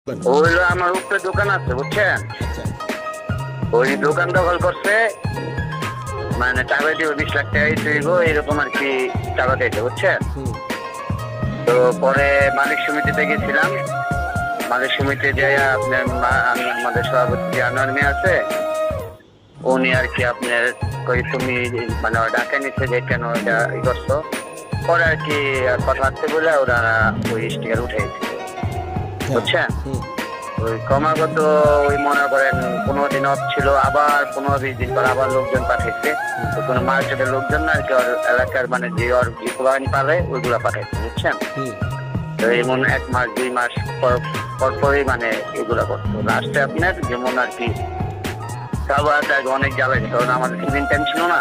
ওইলো আমার উপরে দোকান আছে বুঝছেন, ওই দোকান দখল করছে, মানে টাকা দিয়ে 20 লাখ টাকা দিব এরকম আর কি টাকা দিয়েছে বুঝছেন। তো পরে মালিক সমিতিতে গেছিলাম, মালিক সমিতি যে আপনার আমাদের সভাপতি যে আনোয়ার মিয়া আছে উনি আর কি আপনার কই তুমি মানে ডাকে নিচ্ছে যে কেন এটা ই করছো, পরে আর কি কথাবার্তা বলে ওরা ওই স্টিকার উঠেছে বুঝছেন। ওই ক্রমাগত ওই মনে করেন 15 দিন অফ ছিল, আবার 15-20 দিন পর আবার লোকজন পাঠাইছে, কোনো মার্কেটের লোকজন না আর কি এলাকার মানে যে ওর কোরবানি পালে ওইগুলা পাঠাইছে বুঝছেন। তো এমন 1 মাস 2 মাস পরপরই মানে এগুলা করতো। লাস্টে আপনার যেমন আর কি অনেক জ্বালাইছে, কারণ আমাদের সিজন টাইম ছিল না,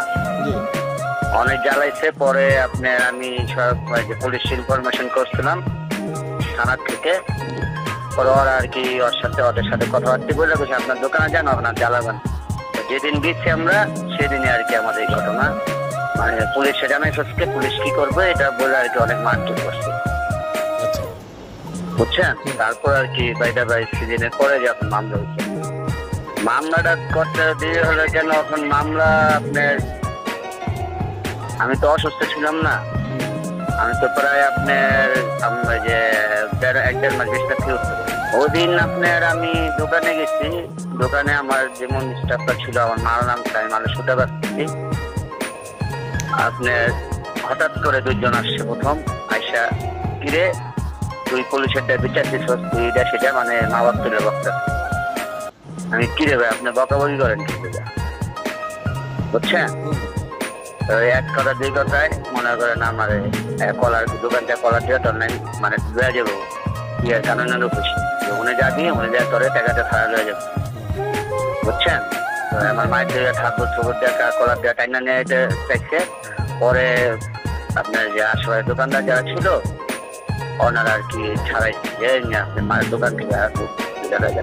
অনেক জ্বালাইছে। পরে আপনার আমি সব পুলিশ ইনফরমেশন করছিলাম থানার থেকে, পরে ওরা আর কি ওদের সাথে কথাবার্তা বলে বসে আপনার দোকানে যান, আপনার জ্বালাবেন। যেদিন দিচ্ছি আমরা সেদিনই আর কি আমাদের এই ঘটনা, মানে পুলিশে জানাই ফসকে পুলিশ কি করবে এটা বলে আর কি অনেক মারধর করছে বুঝছেন। তারপর আর কি সিজনের পরে যখন মামলা হয়েছে, মামলাটা করতে দিয়ে হলে কেন এখন মামলা আপনার আমি তো অসুস্থ ছিলাম না, আমি তো প্রায় আপনার যে 1-1.5 মাস বিছনা ছিল। ওদিন আপনার আমি দোকানে গেছি, দোকানে আমার যেমন স্টাফটা ছিল আমার মাল নামছে, আমি মালে শুতে পারতেছি। আপনার হঠাৎ করে 2 জন আসছে, প্রথম আইসা কিরে তুই পুলিশের বিচার দিস তুই এটা সেটা মানে মা বাপ তুলে বক্তা। আমি কিরে ভাই আপনি বকাবকি করেন কি বুঝছেন। এক কথা 2 কথায় মনে করেন আমার কলার দোকানটা কলার দিয়ে তোর নাই মানে দেওয়া যাবো ইয়ার কারণে খুশি উনি যা দিয়ে উনি যা করে টাকাটা ছাড়া হয়ে যাবে বুঝছেন। তো আমার মায়ের দিয়ে ঠাকুর ঠুকুর দেখা কলার দেওয়া টাইনা নিয়ে চাইছে। পরে আপনার যে আশেপাশে দোকানদার যারা ছিল ওনারা আর কি ছাড়াইছে যে আপনি মায়ের দোকান থেকে দেখা যাচ্ছে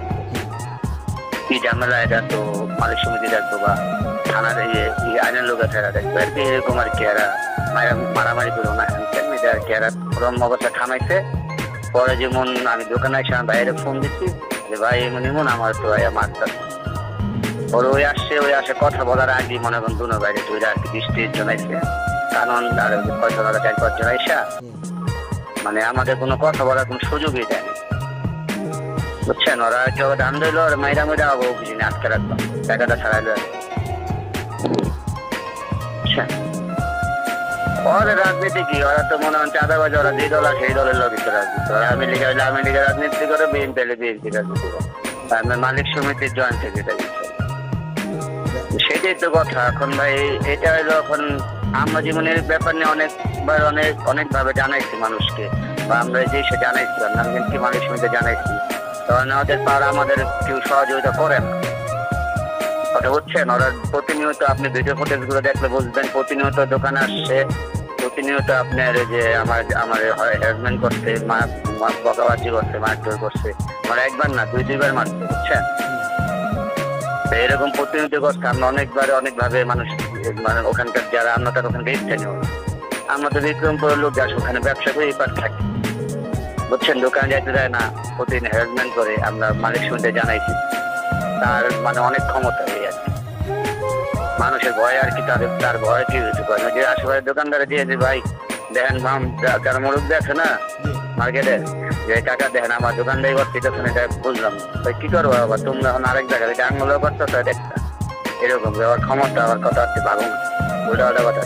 কি ঝামেলা, এটা তো মালিক সমিতি দেখবো বা থানার আইনের লোকের ফেরা দেখবো আর কি, এরকম আর কি এরা মারামারি করবো না এটা আর কি এরা রম অবস্থা থামাইছে। পরে যেমন আমি দোকানে এসে আমার বাইরে ফোন দিচ্ছি যে ভাই এমন আমার তো মারতে ওর ওই আসে কথা বলার আগে মনে করেন দুনো বাইরে তুই আর কি 20-30 জন আইসে, কারণ আর 4-5 জন আইসা মানে আমাদের কোনো কথা বলার কোনো সুযোগই দেয়নি বুঝছেন। ওরা কেউ দাম দিল ওরা মাইরা মাইরা আবো বুঝিনি আটকে রাখলাম টাকাটা ছাড়াইলো বুঝছেন। ওদের রাজনীতি কি, ওরা তো মনে হয় চাঁদাবাজ, ওরা যে দল সেই দলের লোকের রাজনীতি, ওরা আমেরিকা হলে আমেরিকা রাজনীতি করে, বিএনপি হলে বিএনপি রাজনীতি করে, মালিক সমিতির জয়েন্ট সেক্রেটারি। সেটাই তো কথা। এখন ভাই এটা হলো এখন আমরা জীবনের ব্যাপার নিয়ে অনেকভাবে জানাইছি মানুষকে, বা আমরা যে সে জানাইছি কি মালিক সমিতি জানাইছি, তখন ওদের পাড়া আমাদের কেউ সহযোগিতা করেন কথা বুঝছেন। ওরা প্রতিনিয়ত আপনি ভিডিও ফুটেজ গুলো দেখলে বুঝবেন, প্রতিনিয়ত দোকানে আসছে, প্রতিনিয়ত আপনার যে আমার হ্যারাসমেন্ট করছে, বকাবাজি করছে, মারধর করছে, আমার একবার না 2-2 বার মারছে বুঝছেন। এরকম প্রতিনিয়ত করছে। আমরা অনেকভাবে মানুষ মানে ওখানকার যারা আমরা তার ওখানকার স্থানীয়, আমরা তো বিক্রমপুরের লোক যাস ওখানে ব্যবসা করে এই পার থাকি বুঝছেন, দোকানে যাইতে দেয় না, প্রতিদিন হ্যারাসমেন্ট করে। আমরা মালিক সমিতি জানাইছি, তার মানে অনেক ক্ষমতা এই আর কি, মানুষের ভয় আর কি, তার ভয় কি হয়েছে করে যে আশেপাশের দোকানদারে দিয়ে যে ভাই দেখেন যারা মুরুখ দেখে না মার্কেটে যে টাকা দেখেন আমার দোকানদারি করতে এটা বুঝলাম কি করবো, আবার তোমরা এখন আরেক জায়গায় আঙুলও করতো দেখতা এরকম ব্যবহার ক্ষমতা আবার কথা হচ্ছে ভালো না ওটা কথা।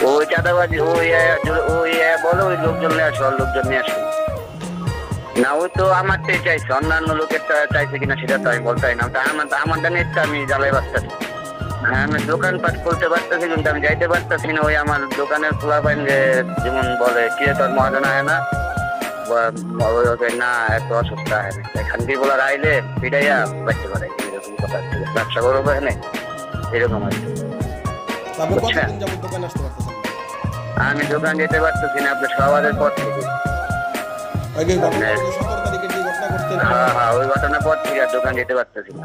ওই চাঁদাবাজি ওই বলো ওই লোকজন নিয়ে আসো, লোকজন নিয়ে আসো না, ওই তো আমারটাই চাইছে, অন্যান্য লোকের চাইছে কিনা সেটা তো আমি বলতেই না। আমারটা নেটটা আমি জ্বালাই পারতেছি, হ্যাঁ আমি দোকানপাট খুলতে পারতেছি কিন্তু আমি যাইতে পারতেছি না। ওই আমার দোকানের খোলা পাইন যে যেমন বলে কি তোর মহাজন আয় না না এত অসুস্থ আয় না, এখান থেকে বলার আইলে পিটাইয়া বাড়তে পারে এরকম কথা, ব্যবসা করবো এখানে এরকম আর কি। আমি দোকান যেতে পারতেছি না আপনার সবাদের পর থেকে, হ্যাঁ ওই ঘটনার পর থেকে আর দোকান যেতে পারতেছি না।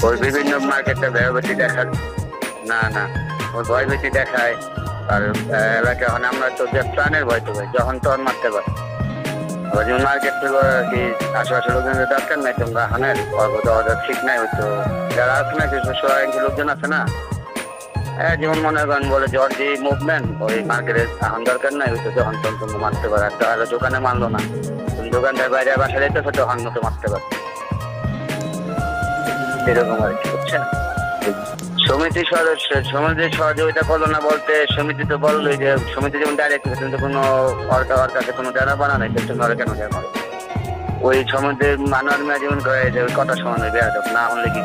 ওই বিভিন্ন মার্কেটটা ভয়ভীতি দেখার না ওই ভয়ভীতি দেখায়, আর এলাকা আমরা তো যে প্রাণের ভয় তো ভাই যখন তখন মারতে পারি ওই যেমন মার্কেট থেকে আর কি আশেপাশে লোকজনের দরকার নাই, তোমরা হানের অর্ডার ঠিক নাই হয়তো যারা আছে না কিছু শহরাঞ্চল লোকজন আছে না, যেমন মনে করেন বলে জ্বর যে মুভমেন্ট ওই মার্কেটের এখন দরকার নাই হয়তো যখন তখন মারতে পারে, আর দোকানে মারলো না, তুমি দোকানটার বাইরে বাসা যেতেছো তখন মতো মারতে পারে, এরকম আর কি বুঝছেন। সমিতির সহযোগিতা করলো না বলতে সমিতি তো বললোই যে সমিতি যেমন ডাইরেক্ট কিন্তু কোনো ওর কাছে কোনো জানা বানা নাই, তুমি ওরা কেন জানো ওই সমিতির মানুষ যেমন করে যে কটার সময় বেড়াতো না হলে কি